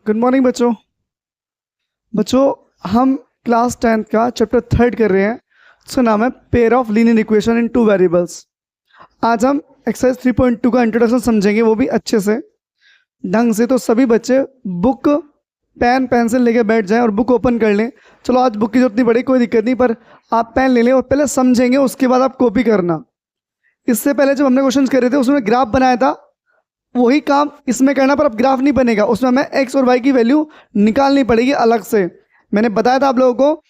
Good morning बच्चों। बच्चों हम क्लास 10th का चैप्टर 3 कर रहे हैं। उसका नाम है pair of linear equation in 2 variables. आज हम एक्सरसाइज 3.2 का इंट्रोडक्शन समझेंगे, वो भी अच्छे से ढंग से। तो सभी बच्चे बुक पेन पेंसिल लेके बैठ जाएं और बुक ओपन कर लें। चलो आज बुक की जरूरत नहीं पड़ेगी, कोई दिक्कत नहीं, पर आप पेन ले लें और पहले समझेंगे, उसके बाद आप कॉपी करना। इससे पहले जब हमने क्वेश्चन कर रहे थे उसमें ग्राफ बनाया था, वही काम इसमें करना, पर अब ग्राफ नहीं बनेगा। उसमें हमें एक्स और वाई की वैल्यू निकालनी पड़ेगी अलग से। मैंने बताया था आप लोगों को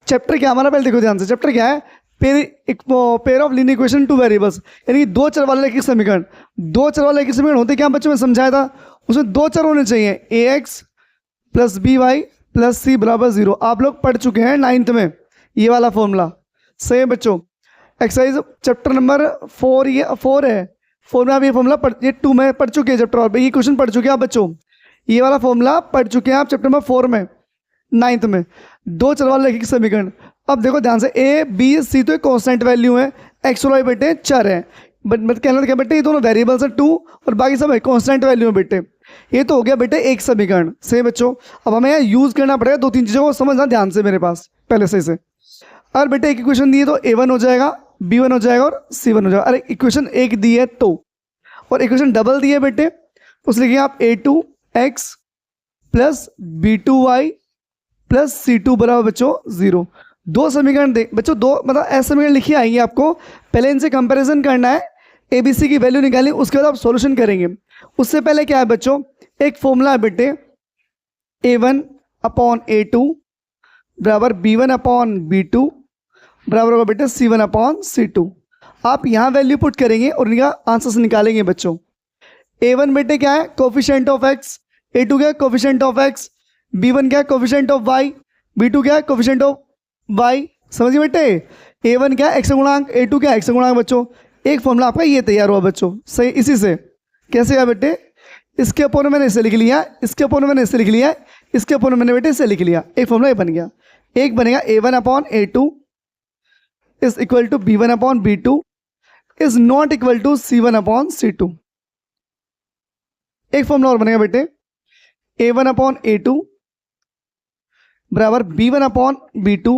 चैप्टर क्या हमारा, पहले देखो ध्यान से। चैप्टर क्या है? Pair of linear equation two variables, यानी कि दो चर वाले रैखिक समीकरण। दो चर वाले रैखिक समीकरण होते क्या बच्चों, में समझाया था। उसमें दो चर होने चाहिए, A X plus B Y plus C बराबर 0। आप लोग पढ़ चुके हैं 9th में ये वाला फॉर्मूला। सही है बच्चों। एक्सरसाइज चैप्टर नंबर 4 ये 4 है। 4 में आप ये फॉर्मूला ये 2 में पढ़ चुके हैं चैप्टर, और ये क्वेश्चन पढ़ चुके हैं आप बच्चों। ये वाला फॉर्मूला पढ़ चुके हैं आप चैप्टर नंबर 4 में 9th में, दो चर वाले रैखिक समीकरण। अब देखो ध्यान से, ए बी सी तो एक कांस्टेंट वैल्यू है, एक्स और वाई बेटे चर है, बट कहना क्या बेटे, ये दोनों वेरिएबल्स हैं 2 और बाकी सब है कांस्टेंट वैल्यू है बेटे। ये तो हो गया बेटे एक समीकरण। सही बच्चों। अब हमें यहाँ यूज करना पड़ेगा दो तीन चीजों को, समझना ध्यान से मेरे पास पहले सही से। और बेटे एक इक्वेशन दिए तो A1 हो जाएगा, B1 हो जाएगा और C1 हो जाएगा। अरे इक्वेशन एक दी है तो, और इक्वेशन डबल दी है बेटे, उस लिखिए आप A2x plus B2y plus C2 बराबर बच्चों 0। दो समीकरण दे बच्चों, दो मतलब ऐसे समीकरण लिखिए आएंगे आपको। पहले इनसे कंपैरिजन करना है, ABC की वैल्यू निकालनी, उसके बाद आप सॉल्यूशन करेंगे। उससे पहले क्या है बच्चों, एक फॉर्मूला है बेटे, A1 अपॉन A2 बराबर B1 अपॉन B2 बराबर होगा बेटे C1 अपॉन C2। आप यहाँ वैल्यू पुट करेंगे और इनका आंसर्स निकालेंगे बच्चों। A1 बेटे क्या है, कोफिशिएंट ऑफ x, A2 क्या है, कोफिशिएंट ऑफ x, B1 क्या है, कोफिशिएंट ऑफ y, B2 क्या है, कोफिशिएंट ऑफ y। समझिए बेटे, A1 क्या है, x गुणांक, A2 क्या है, x गुणांक बच्चों। एक फॉर्मूला आपका ये तैयार हुआ बच्चों। सही, इसी से कैसे हुआ बेटे, इसके अपोन में मैंने इसे लिख लिया, इसके अपोन में मैंने इसे लिख लिया, इसके अपोन में मैंने बेटे इसे लिख लिया, एक फॉर्मूला ये बन गया। एक बनेगा A1 upon A2 is equal to B1 upon B2 is not equal to C1 upon C2। एक फॉर्मूला और बनेगा बेटे, A1 अपॉन A2 बराबर B1 अपॉन B2,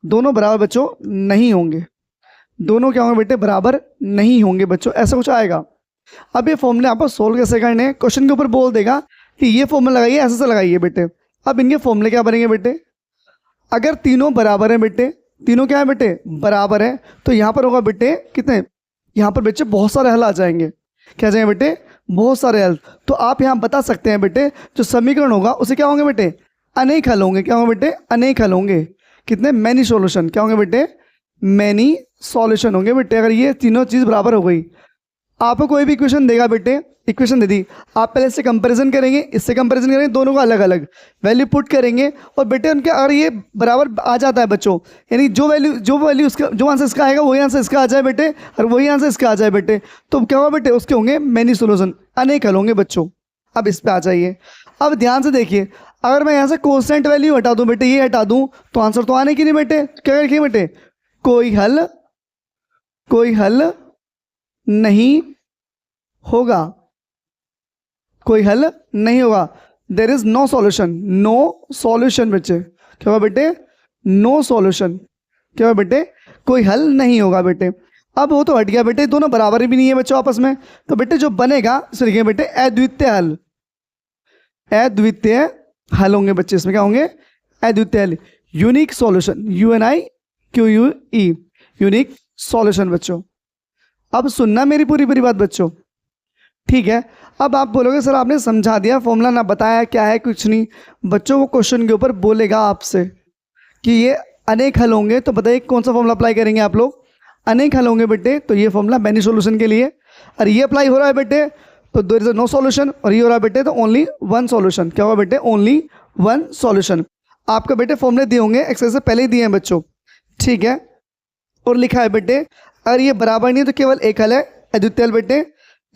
दोनों बराबर बच्चों नहीं होंगे। दोनों क्या होंगे बेटे, बराबर नहीं होंगे बच्चों, ऐसा कुछ आएगा। अब ये फॉर्मूले आपको सोल्व कैसे करने हैं, क्वेश्चन के ऊपर बोल देगा कि ये फॉर्मूला लगाइए, ऐसे से लगाइए बेटे। अब इनके फॉर्मूले क्या बनेंगे बेटे, अगर तीनों बराबर हैं बेटे, तीनों क्या है बेटे, बराबर है, तो यहाँ पर होगा बेटे कितने, यहाँ पर बच्चे बहुत सारे हल आ जाएंगे। क्या जाएंगे बेटे, बहुत सारे हल। तो आप यहाँ बता सकते हैं बेटे, जो समीकरण होगा उसे क्या होंगे बेटे, अनेक हल होंगे। क्या होंगे बेटे, अनेक हल होंगे। कितने, मैनी सॉल्यूशन। क्या होंगे बेटे, मैनी सॉल्यूशन होंगे बेटे, अगर ये तीनों चीज़ बराबर हो गई। आपको कोई भी इक्वेशन देगा बेटे, इक्वेशन दे दी, आप पहले इससे कंपैरिजन करेंगे, इससे कंपैरिजन करेंगे, दोनों का अलग अलग वैल्यू पुट करेंगे, और बेटे उनके अगर ये बराबर आ जाता है बच्चों, यानी जो वैल्यू उसका, जो आंसर इसका आएगा वही आंसर इसका आ जाए बेटे, और वही आंसर इसका आ जाए बेटे, तो क्या होगा बेटे, उसके होंगे मैनी सोल्यूशन, अनेक हल होंगे बच्चों। अब इस पर आ जाइए। अब ध्यान से देखिए, अगर मैं यहाँ से कॉन्स्टेंट वैल्यू हटा दूँ बेटे, ये हटा दूँ, तो आंसर तो आने की नहीं बेटे। क्या लिखिए बेटे, कोई हल नहीं होगा, कोई हल नहीं होगा। There is no solution, no solution बच्चे। क्या होगा बेटे, नो सॉल्यूशन। क्या होगा बेटे, कोई हल नहीं होगा बेटे। अब वो तो हट गया बेटे, दोनों बराबर भी नहीं है बच्चों आपस में, तो बेटे जो बनेगा उसे लिखिए बेटे अद्वितीय हल। अद्वितीय हल होंगे बच्चे, इसमें क्या होंगे, अद्वितीय हल, unique solution, UNIQUE, unique solution बच्चों। अब सुनना मेरी पूरी बात बच्चों, ठीक है। अब आप बोलोगे सर आपने समझा दिया, फॉर्मूला ना बताया क्या है, कुछ नहीं। बच्चों वो क्वेश्चन के ऊपर बोलेगा आपसे कि ये अनेक हल होंगे, तो बताइए कौन सा फॉर्मूला अप्लाई करेंगे आप लोग। अनेक हल होंगे बेटे, तो ये फॉर्मूला मैनी सॉल्यूशन के लिए। और ये अप्लाई हो रहा है बेटे, तो देयर इज नो सॉल्यूशन, और ये हो रहा है बेटे तो ओनली वन सॉल्यूशन। क्या होगा बेटे, ओनली वन सॉल्यूशन। आपको बेटे फॉर्मूले दिए होंगे, एक्सरसाइज से पहले ही दिए हैं बच्चों, ठीक है। और लिखा है बेटे, अगर ये बराबर नहीं है तो केवल एक हल है, अद्वितीय हल बेटे।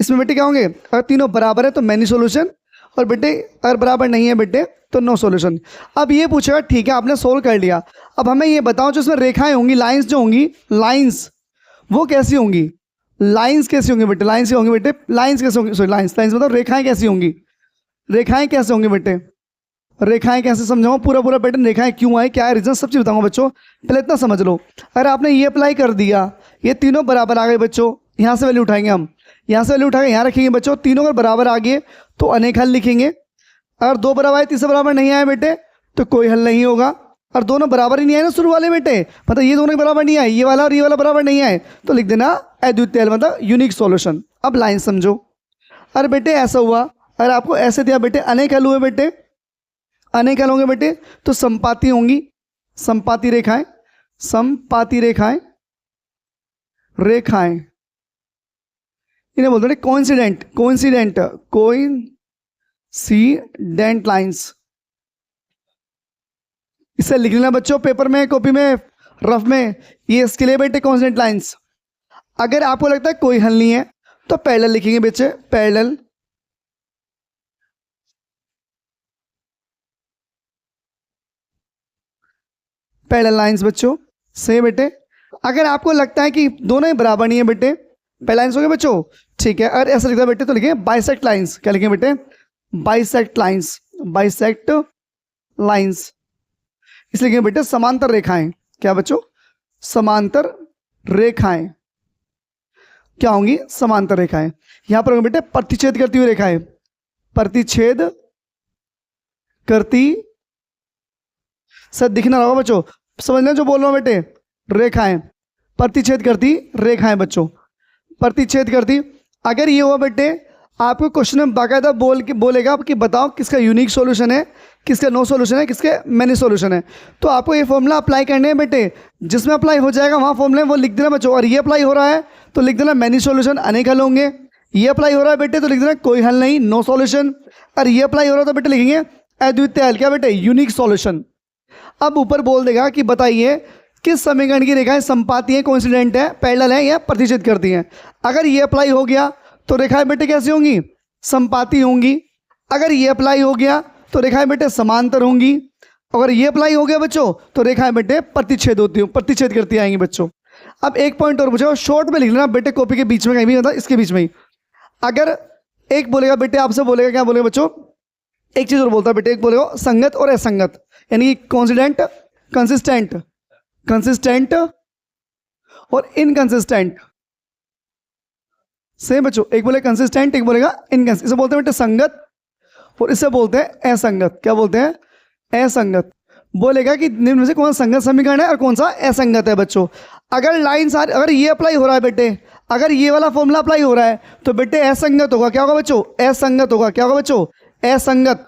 इसमें बेटे क्या होंगे, अगर तीनों बराबर है तो मैनी सॉल्यूशन, और बेटे अगर बराबर नहीं है बेटे तो नो सॉल्यूशन। अब ये पूछेगा ठीक है आपने सोल्व कर लिया, अब हमें ये बताओ जो इसमें रेखाएं होंगी, लाइंस जो होंगी, लाइंस वो कैसी होंगी, लाइंस कैसी होंगी बेटे, लाइंस होंगी बेटे, लाइंस कैसे होंगी, सॉरी लाइंस मतलब रेखाएं कैसी होंगी। रेखाएं कैसे होंगी बेटे, रेखाएं कैसे समझाऊंगा, पूरा पूरा पैटर्न, रेखाएं क्यों आई, क्या है रीजन, सब चीज बताऊंगा बच्चों। पहले इतना समझ लो, अगर आपने ये अप्लाई कर दिया, ये तीनों बराबर आ गए बच्चों, यहाँ से वैल्यू उठाएंगे हम, यहाँ से वैल्यू उठा के यहाँ रखेंगे बच्चों, तीनों अगर बराबर आ गए तो अनेक हल लिखेंगे। अगर दो बराबर आए, तीसरा बराबर नहीं आए बेटे तो कोई हल नहीं होगा। और दोनों बराबर ही नहीं आए ना शुरू वाले बेटे, मतलब ये दोनों बराबर नहीं आए, ये वाला और ये वाला बराबर नहीं आए, तो लिख देना अद्वितीय हल, मतलब यूनिक सॉल्यूशन। अब लाइन समझो, अरे बेटे ऐसा हुआ, अगर आपको ऐसे दिया बेटे अनेक हल हुए बेटे, अनेक हल होंगे बेटे तो संपाती होंगी, संपाती रेखाएं, संपाती रेखाएं, रेखाएं इन्हें बोलते हैं कोइंसिडेंट, कोइंसिडेंट, कोइंसिडेंट लाइंस। इसे लिख लेना बच्चों पेपर में, कॉपी में, रफ में, ये इसके लिए बेटे कोइंसिडेंट लाइंस। अगर आपको लगता है कोई हल नहीं है तो पैरेलल लिखेंगे बच्चे, पैरेलल, पैरेलल लाइंस बच्चों से बेटे। अगर आपको लगता है कि दोनों ही बराबर नहीं है बेटे, पैरेलल लाइंस हो गए बच्चों, ठीक है। अगर ऐसा लिखता है बेटे तो लिखेंगे बाइसेक्ट लाइंस, क्या लिखेंगे बेटे, बाइसेक्ट लाइंस, बाइसेक्ट लाइंस। इसलिए लिखेंगे बेटे समांतर रेखाएं, क्या बच्चों, समांतर रेखाएं, क्या होंगी, समांतर रेखाएं। यहां पर होंगे बेटे प्रतिच्छेद करती हुई रेखाएं, प्रतिच्छेद करती, सर दिखना होगा बच्चों, समझना जो बोल रहा हूं बेटे, रेखाएं, प्रतिच्छेद करती रेखाएं बच्चों, प्रतिच्छेद करती। अगर ये हुआ बेटे आपको क्वेश्चन में बाकायदा बोलेगा कि बताओ किसका यूनिक सॉल्यूशन है, किसका नो सॉल्यूशन है, किसके मैनी सॉल्यूशन है। तो आपको ये फॉर्मूला अप्लाई करने हैं बेटे, जिसमें अप्लाई हो जाएगा वहाँ फॉर्मूला वो लिख देना बच्चों। और ये अप्लाई हो रहा है तो लिख देना मैनी सॉल्यूशन, अनेक हल होंगे। ये अप्लाई हो रहा है बेटे तो लिख देना कोई हल नहीं, नो सॉल्यूशन। और ये अप्लाई हो रहा है तो बेटे लिखेंगे अद्वितीय हल, क्या बेटे, यूनिक सॉल्यूशन। अब ऊपर बोल देगा कि बताइए किस समीकरण की रेखाएं संपाती हैं, कोइंसिडेंट है, पैरेलल है या प्रतिच्छेद करती हैं। अगर ये अप्लाई हो गया तो रेखाएं बेटे कैसी होंगी, संपाती होंगी। अगर ये अप्लाई हो गया तो रेखाएं बेटे समांतर होंगी। अगर ये अप्लाई हो गया बच्चों तो रेखाएं बेटे प्रतिच्छेद होती हो, प्रतिच्छेद करती आएंगी बच्चों। अब एक पॉइंट और पूछो, शॉर्ट में लिख लेना बेटे, कॉपी के बीच में कहीं भी, मतलब इसके बीच में ही। अगर एक बोलेगा बेटे, आपसे बोलेगा, क्या बोलेगा बच्चों, एक चीज और बोलता है बेटे, एक बोलेगा संगत और असंगत, यानी कॉन्सिडेंट, कंसिस्टेंट, कंसिस्टेंट और इनकंसिस्टेंट। सेम बच्चों, एक बोले कंसिस्टेंट, एक बोलेगा इनकंसिस्टेंट। इसे बोलते हैं बेटे संगत और इसे बोलते हैं असंगत। क्या बोलते हैं, असंगत। बोलेगा कि निम्न में से कौन सा संगत समीकरण है और कौन सा असंगत है बच्चों। अगर लाइन सारी, अगर ये अप्लाई हो रहा है बेटे, अगर ये वाला फॉर्मूला अप्लाई हो रहा है तो बेटे असंगत होगा। क्या होगा बच्चों, असंगत होगा। क्या होगा बच्चों, असंगत।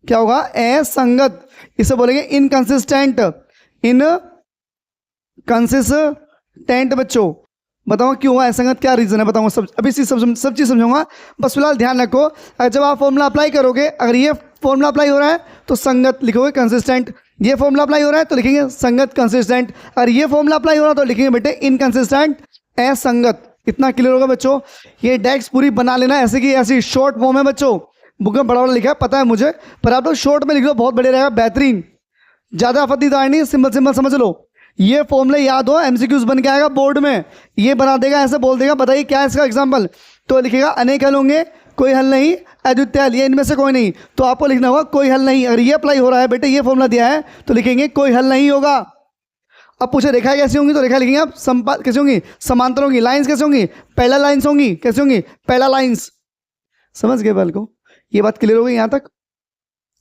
क्या होगा, असंगत। इसे बोलेंगे इनकंसिस्टेंट, इनकंसिस्टेंट बच्चों। बताओ क्यों हुआ असंगत, क्या रीजन है बताऊंगा, सब अभी सब चीज समझाऊंगा। बस फिलहाल ध्यान रखो, जब आप फॉर्मूला अप्लाई करोगे, अगर ये फॉर्मूला अप्लाई हो रहा है तो संगत लिखोगे, कंसिस्टेंट। ये फॉर्मूला अप्लाई हो रहा है तो लिखेंगे संगत, कंसिस्टेंट। और ये फॉर्मूला अप्लाई हो रहा है तो लिखेंगे बेटे इनकंसिस्टेंट, असंगत। इतना क्लियर होगा बच्चों। ये डेस्क पूरी बना लेना ऐसे की ऐसी, शॉर्ट फॉर्म है बच्चों, बुक में बड़ा बड़ा लिखा है पता है मुझे, पर आप लोग शॉर्ट में लिख लो, बहुत बढ़िया रहेगा, बेहतरीन, ज्यादा आपत्तिदार नहीं, सिंपल सिंपल समझ लो। ये फॉर्मूले याद हो, एमसीक्यूज बन के आएगा बोर्ड में, ये बना देगा, ऐसे बोल देगा बताइए क्या है इसका एग्जांपल, तो लिखेगा अनेक हल होंगे, कोई हल नहीं, अद्वितीय हल, ये इनमें से कोई नहीं। तो आपको लिखना होगा कोई हल नहीं। अगर ये अप्लाई हो रहा है बेटे, ये फॉर्मूला दिया है तो लिखेंगे कोई हल नहीं होगा। अब पूछे रेखाएं कैसी होंगी, तो रेखा लिखेंगे आप कैसी होंगी, समांतर होंगी। लाइंस कैसे होंगी, पैरेलल लाइंस होंगी। कैसी होंगी, पैरेलल लाइंस। समझ गए बाल को, ये बात क्लियर हो गई यहाँ तक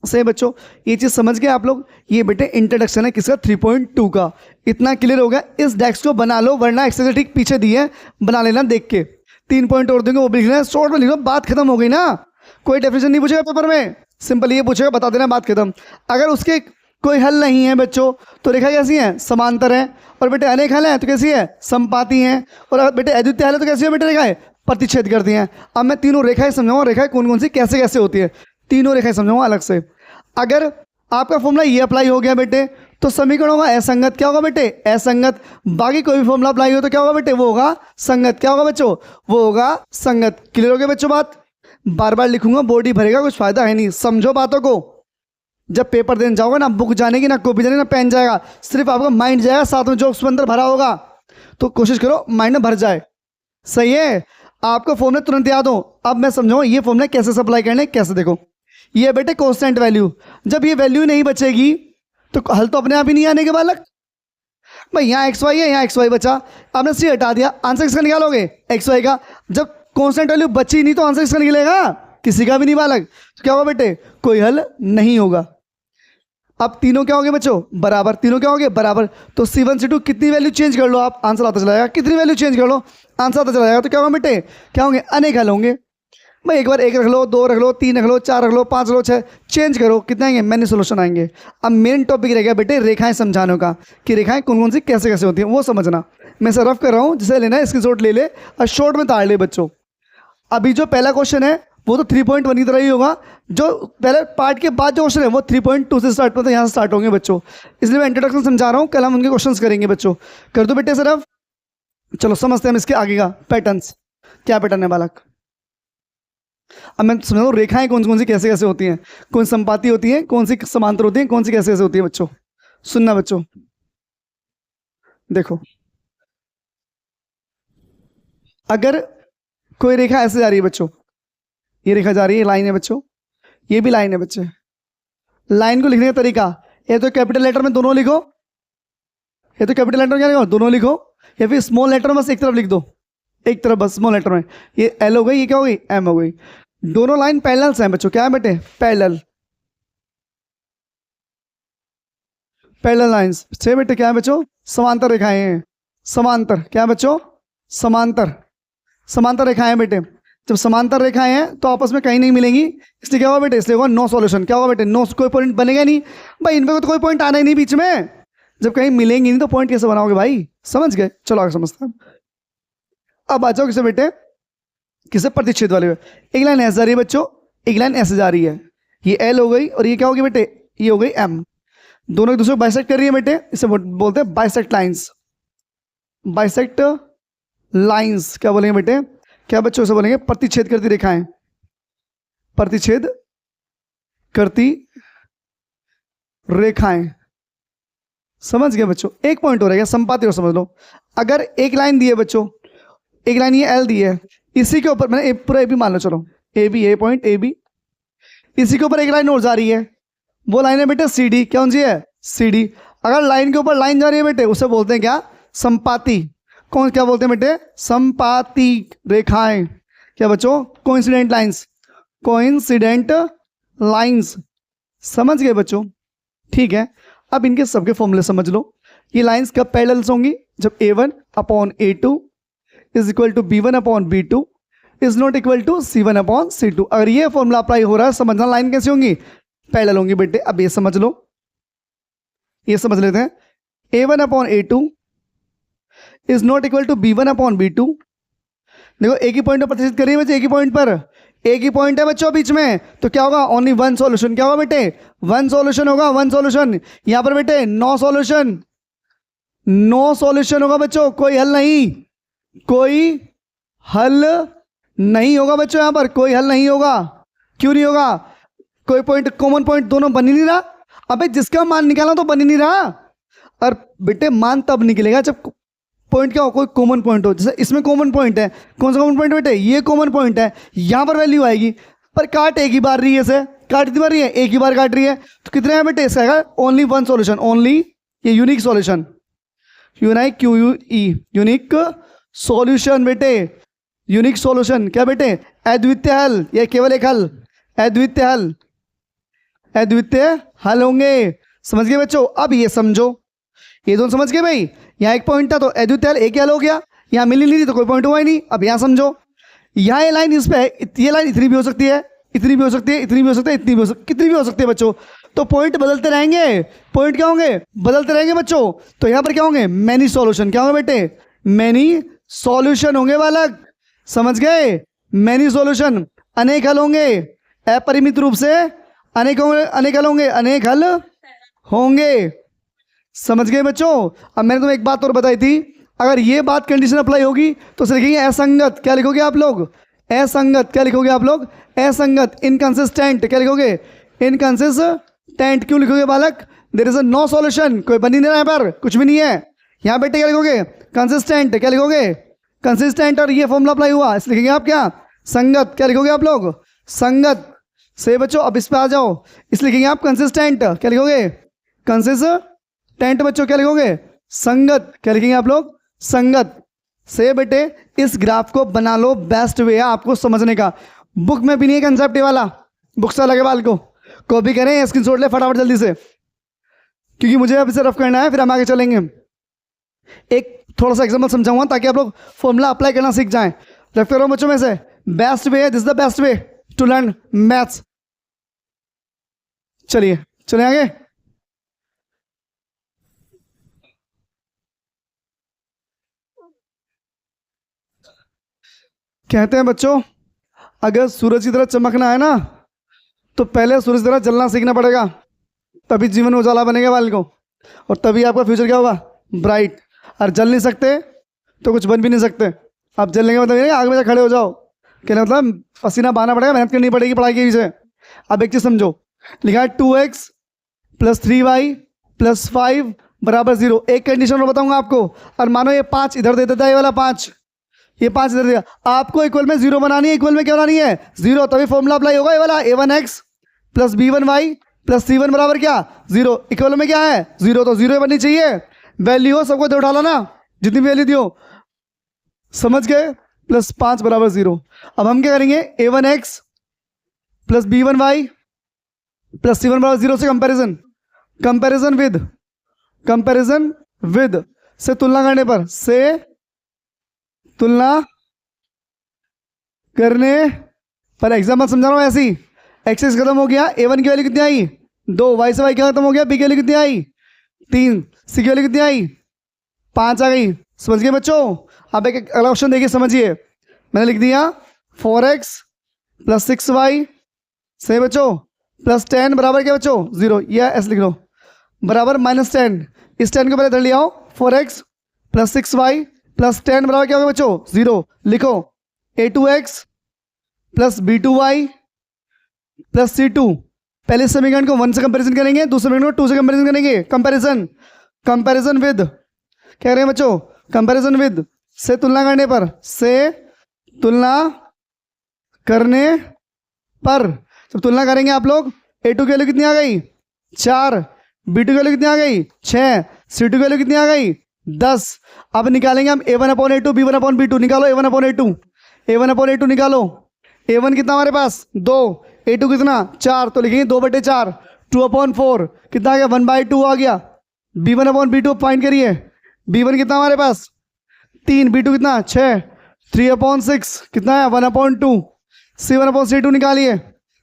से बच्चों, ये चीज समझ गए आप लोग। ये बेटे इंट्रोडक्शन है किसका, 3.2 का। इतना क्लियर हो गया। इस डेस्क को बना लो, वरना एक्सरसाइज ठीक पीछे दी है, बना लेना देख के। 3 पॉइंट और देंगे, वो भी लिखना, शॉर्ट में लिखो, बात खत्म हो गई ना। कोई डेफिनेशन नहीं पूछेगा पेपर में, सिंपल ये पूछेगा, बता देना, बात खत्म। अगर उसके कोई हल नहीं है बच्चों तो रेखा कैसी है, समांतर है। और बेटे अनेक हल है तो कैसी है, संपाती हैं। और अगर बेटे अद्वितीय हल है तो कैसी है बेटे, रेखाएं प्रतिच्छेद करती हैं। अब मैं तीनों रेखाएं समझाऊंगा, रेखाएं कौन कौन सी कैसे कैसे होती है, तीनों रेखाएं समझाऊंगा अलग से। अगर आपका फॉर्मूला ये अप्लाई हो गया बेटे तो समीकरण होगा असंगत। क्या होगा बेटे, असंगत। बाकी कोई भी फॉर्मूला अप्लाई हो तो क्या होगा बेटे, वो होगा संगत। क्या होगा बच्चों, वो होगा संगत। क्लियर हो गया बच्चों बात। बार बार लिखूंगा, बोर्ड ही भरेगा, कुछ फायदा है नहीं, समझो बातों को। जब पेपर देने जाओगे ना, बुक जानेगी ना, कॉपी जानेगी ना, पेन जाएगा, सिर्फ आपका माइंड जाएगा, साथ में जो अंदर भरा होगा। तो कोशिश करो माइंड में भर जाए, सही है। आपको फॉर्मूला तुरंत याद हो। अब मैं समझाऊंगा ये फॉर्मूला कैसे अप्लाई करने, कैसे। देखो ये बेटे कांस्टेंट वैल्यू। जब ये वैल्यू नहीं बचेगी तो हल तो अपने आप ही नहीं आने के बालक। भाई यहाँ एक्स वाई है, यहाँ एक्स वाई बचा, आपने सी हटा दिया, आंसर किसका निकालोगे? एक्स वाई का। जब कांस्टेंट वैल्यू बची नहीं तो आंसर किसका निकलेगा? किसी का भी नहीं बालक। तो क्या होगा बेटे? कोई हल नहीं होगा। अब तीनों क्या हो गए बच्चों? बराबर। तीनों क्या हो गए? बराबर। तो C1 C2 कितनी वैल्यू चेंज कर लो आप, आंसर आता चला जाएगा। कितनी वैल्यू चेंज कर लो, आंसर आता चला जाएगा। तो क्या होगा बेटे? क्या होंगे? अनेक हल होंगे। भाई एक बार एक रख लो, दो रख लो, तीन रख लो, चार रख लो, पाँच रख लो, छः, चेंज करो, कितने आएंगे? मैनी सोल्यूशन आएंगे। अब मेन टॉपिक रह गया बेटे रेखाएं समझाने का, कि रेखाएं कौन कौन सी कैसे कैसे होती हैं वो समझना। मैं सर रफ कर रहा हूँ, जिसे लेना है स्क्रीनशॉट ले ले और शॉर्ट में ताड़ ले बच्चों। अभी जो पहला क्वेश्चन है वो तो 3.1 की तरह ही होगा। जो पहले पार्ट के बाद जो क्वेश्चन है वो 3.2 से स्टार्ट होता है, यहाँ से स्टार्ट होंगे बच्चों। इसलिए मैं इंट्रोडक्शन समझा रहा हूँ, कल हम उनके क्वेश्चंस करेंगे बच्चों। कर दो बेटे सिर्फ। चलो समझते हैं हम इसके आगे का पैटर्न्स। क्या पैटर्न है बालक? अब मैं समझा हूँ रेखाएं कौन कौन सी कैसे कैसे होती हैं, कौन संपाती होती हैं, कौन सी समांतर होती हैं, कौन सी कैसे कैसे होती है बच्चों। सुनना बच्चों, देखो अगर कोई रेखा ऐसे जा रही है बच्चों, ये रेखा जा रही है, लाइन है बच्चों, ये भी लाइन है बच्चे। लाइन को लिखने का तरीका, ये तो कैपिटल लेटर में दोनों लिखो, ये तो कैपिटल लेटर में क्या लिखो? दोनों लिखो, या फिर स्मॉल लेटर में बस एक तरफ लिख दो, एक तरफ बस स्मॉल लेटर में। ये एल हो गई, ये क्या हो गई? एम हो गई। दोनों लाइन पैरेलल हैं बच्चों। क्या है बेटे? Parallel, parallel lines. छह बेटे क्या है बच्चों? समांतर रेखाएं हैं। समांतर क्या है बच्चों? समांतर, समांतर रेखाएं बेटे। जब समांतर रेखाएं हैं तो आपस में कहीं नहीं मिलेंगी, इसलिए क्या होगा बेटे? इसलिए होगा नो सॉल्यूशन। क्या होगा बेटे? नो, कोई पॉइंट बनेगा नहीं भाई, इनमें तो कोई पॉइंट आना ही नहीं बीच में। जब कहीं मिलेंगी नहीं तो पॉइंट कैसे बनाओगे भाई? समझ गए? चलो आगे समझते हैं। अब आ जाओ किसे बेटे? किसे? प्रतिच्छेद वाले। एक लाइन ऐसे जा रही है बच्चों, एक लाइन ऐसे जा रही है, ये एल हो गई और ये क्या होगी बेटे? ये हो गई एम। दोनों एक दूसरे को बाइसेक्ट कर रही है बेटे, इसे बोलते हैं बाइसेक्ट लाइंस। बाइसेक्ट लाइंस क्या बोलेंगे बेटे? क्या बच्चों से बोलेंगे? प्रतिच्छेद करती रेखाएं, प्रतिच्छेद करती रेखाएं। समझ गए बच्चों? एक पॉइंट हो रहेगा संपाती, और समझ लो। अगर एक लाइन दी है बच्चों, एक लाइन ये एल दी है, इसी के ऊपर मैंने पूरा ए बी मान लो, चलो A B, A point A B, इसी के ऊपर एक लाइन और जा रही है, वो लाइन है बेटे सी डी। कौन सी है? C D. अगर लाइन के ऊपर लाइन जा रही है बेटे, उसे बोलते हैं क्या? संपाती। कौन, क्या बोलते हैं बेटे? संपाती रेखाएं। क्या बच्चों? Coincident lines, coincident lines. समझ गए बच्चों? ठीक है। अब इनके सबके फॉर्मूले समझ लो। ये लाइंस कब पैरेलल्स होंगी? जब A1 upon A2 is equal to B1 upon B2 is not equal to C1 upon C2। अगर ये फॉर्मूला अप्लाई हो रहा है, समझना लाइन कैसी होंगी? पैरेलल होंगी बेटे। अब ये समझ लो, ये समझ लेते हैं। A1 upon A2 is not equal to B1 upon B2। देखो एक ही पॉइंट पर प्रतिशत करिए बच्चे, एक ही पॉइंट पर, एक ही पॉइंट है बच्चों बीच में, तो क्या होगा? Only one solution. क्या होगा बेटे? वन सॉल्यूशन होगा, वन सॉल्यूशन। यहां पर बेटे नो सॉल्यूशन, नो सॉल्यूशन होगा बच्चों, कोई हल नहीं, कोई हल नहीं होगा बच्चों। यहां पर कोई हल नहीं होगा। क्यों नहीं होगा? कोई पॉइंट, कॉमन पॉइंट दोनों बन ही नहीं रहा। अबे जिसका मान निकालना तो बन ही नहीं रहा। और बेटे मान तब निकलेगा जब पॉइंट क्या हो? कोई कॉमन पॉइंट हो। जैसे इसमें कॉमन पॉइंट है, कौन सा कॉमन पॉइंट बेटे? ये कॉमन पॉइंट है। यहां पर वैल्यू आएगी, पर काट एक ही बार रही है, इसे काट कितनी बार रही है? एक ही बार काट रही है। तो कितने हैं बेटे? इसका है ओनली वन सॉल्यूशन, ओनली ये unique solution, unique Q U E, unique solution बेटे, यूनिक सॉल्यूशन। क्या बेटे? अद्वितीय हल, या केवल एक हल? अद्वितीय हल, अद्वितीय हल होंगे। समझ गए बच्चों? अब ये समझो, ये दोनों समझ गए भाई? यहाँ एक पॉइंट था तो अद्वितीय हल एक हल हो गया, यहाँ मिली नहीं थी तो कोई पॉइंट हुआ ही नहीं। अब यहाँ समझो, यहाँ ये लाइन इस पे है, ये लाइन इतनी भी हो सकती है, इतनी भी हो सकती है, इतनी भी हो सकती है, इतनी भी हो सकती है, कितनी भी हो सकती है बच्चों। तो पॉइंट बदलते रहेंगे, पॉइंट क्या होंगे? बदलते रहेंगे बच्चों। तो यहाँ पर क्या होंगे? Many solution. क्या होंगे बेटे? मैनी सॉल्यूशन होंगे बालक। समझ गए? मैनी सॉल्यूशन, अनेक हल होंगे, अपरिमित रूप से अनेक होंगे, अनेक हल होंगे, अनेक हल होंगे। समझ गए बच्चों? अब मैंने तुम्हें एक बात और बताई थी, अगर ये बात कंडीशन अप्लाई होगी तो उसे लिखेंगे असंगत। क्या लिखोगे आप लोग? असंगत। क्या लिखोगे आप लोग? असंगत, इनकंसिस्टेंट। क्या लिखोगे? इनकंसिस्टेंट। क्यों लिखोगे बालक? There is a no solution, कोई बन ही नहीं रहा है, पर कुछ भी नहीं है। यहाँ बेटे क्या लिखोगे? कंसिस्टेंट। क्या लिखोगे? कंसिस्टेंट। और ये फॉर्मूला अप्लाई हुआ, इसलिए लिखेंगे आप क्या? संगत। क्या लिखोगे आप लोग? संगत। से बच्चों अब इस पे आ जाओ, इस लिखेंगे आप कंसिस्टेंट, क्या लिखोगे? कंसिस्टेंट बच्चों, क्या लिखोगे? संगत, क्या लिखेंगे आप लोग? संगत। से बेटे इस ग्राफ को बना लो, बेस्ट वे है आपको समझने का। बुक में भी नहीं है कंसेप्ट ये वाला, बुक से अलग वाल को कॉपी करें, स्क्रीनशॉट ले फटाफट जल्दी से, क्योंकि मुझे अब इसे रफ करना है, फिर हम आगे चलेंगे। एक थोड़ा सा एग्जाम्पल समझाऊंगा ताकि आप लोग फॉर्मूला अप्लाई करना सीख जाएं। रफ करो बच्चों में से, best way, this the best way to learn maths. चलिए चले आगे। कहते हैं बच्चों अगर सूरज की तरह चमकना है ना तो पहले सूरज की तरह जलना सीखना पड़ेगा, तभी जीवन में उजाला बनेगा वाल को, और तभी आपका फ्यूचर क्या होगा? ब्राइट। और जल नहीं सकते तो कुछ बन भी नहीं सकते। आप जलने का मतलब ये आग में से खड़े हो जाओ, कहना मतलब पसीना बहाना पड़ेगा, मेहनत करनी पड़ेगी पढ़ाई के पीछे। अब एक चीज समझो, लिखा है 2x + 3y + 5 = 0। एक कंडीशन और बताऊंगा आपको, और मानो ये 5 इधर दे देता है, ये वाला 5, ये 5 इधर दिया, आपको इक्वल में 0 बनानी है। इक्वल में क्या बनानी है? 0, तभी फॉर्मूला अप्लाई होगा ये वाला, a1x + b1y + c1 बराबर क्या? 0। इक्वल में क्या है? 0, तो 0 बननी चाहिए। वैल्यू हो सबको उठा लो ना, जितनी वैल्यू दियो, समझ गए? +5 = 0। अब हम क्या करेंगे? a1x + b1y + c1 = 0 से कंपैरिजन विद से तुलना करने पर, से तुलना करने पर, एग्जाम्पल समझा रहा हूं ऐसी। एक्स खत्म हो गया, a1 की वैल्यू कितनी आई? 2, y से y क्या खत्म हो गया, b की वैल्यू कितनी आई? 3, c की वैल्यू कितनी आई? 5 आ गई। समझ गए बच्चों? अब एक अगला ऑप्शन देखिए, समझिए, मैंने लिख दिया 4x + 6y से बच्चों +10 बराबर क्या बच्चों? 0, या ऐसे लिख लो, बराबर -10। इस 10 को पहले इधर ले आओ, 4x + 6y + 10 बराबर क्या होगा बच्चों? 0। लिखो a2x + b2y + c2। पहले समीकरण को 1 से कंपैरिजन करेंगे, दूसरे समीकरण को 2 से कंपैरिजन करेंगे। कंपैरिजन विद, कह रहे हैं बच्चों कंपैरिजन विद से तुलना करने पर, से तुलना करने पर, जब तुलना करेंगे आप लोग, a2 की वैल्यू कितनी आ गई? 4, b2 की वैल्यू कितनी आ गई? 6, c2 की वैल्यू कितनी आ गई? 10। अब निकालेंगे हम a1/a2 b1/b2। निकालो a1/a2, a1/a2 निकालो। a1 कितना हमारे पास? 2, a2 कितना? 4, तो लिखेंगे 2/4, 2/4 कितना आ गया? 1/2 आ गया। b1/b2 फाइंड करिए, b1 कितना हमारे पास? 3, b2 कितना? 6, 3/6 कितना है? 1/2। c1/c2 निकालिए,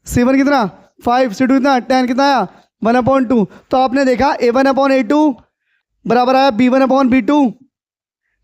c1 कितना? 5, c2 कितना? 10 कितना आया? 1/2। तो आपने देखा a1/a2 बराबर आया b1/b2,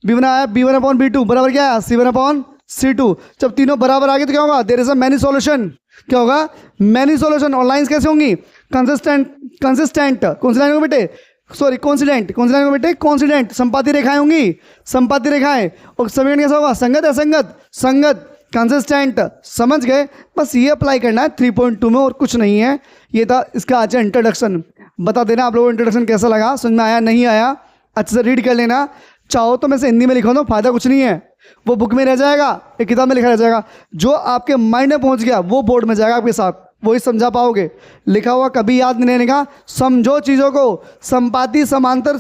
b1 आया b1/b2 बराबर क्या आया? c1/c2। जब तीनों बराबर आ गए तो क्या होगा? There is a many solution. क्या होगा? Many solution. और लाइंस कैसे होंगी? कंसिस्टेंट कौन सी लाइन होगी बेटे? सॉरी कॉन्सिडेंट, कौन सी लाइन होगी बेटे? कॉन्सिडेंट। संपाती रेखाएं होंगी, संपाती रेखाएं। और समीकरण कैसा होगा? संगत असंगत? संगत। कंसिस्टेंट। समझ गए? बस ये अप्लाई करना है 3.2 में, और कुछ नहीं है। ये था इसका आज इंट्रोडक्शन। बता देना आप लोगों को इंट्रोडक्शन कैसा लगा, समझ में आया नहीं आया, अच्छे से रीड कर लेना। चाहो तो मैं से हिंदी में लिखा दो, फायदा कुछ नहीं है, वो बुक में रह जाएगा, एक किताब में लिखा रह जाएगा। जो आपके माइंड में पहुंच गया वो बोर्ड में जाएगा आपके साथ, वही समझा पाओगे। लिखा हुआ कभी याद नहीं रहने का। समझो चीज़ों को, संपाती, समांतर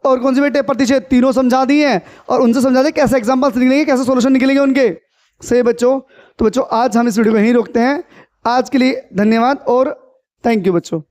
और कौन सी बेटे? प्रतिच्छेद, तीनों समझा दिए हैं, और उनसे समझा दिए कैसे एग्जाम्पल्स निकलेंगे, कैसे सोल्यूशन निकलेंगे उनके। सही बच्चों? तो बच्चों आज हम इस वीडियो को यहीं रोकते हैं। आज के लिए धन्यवाद और थैंक यू बच्चों।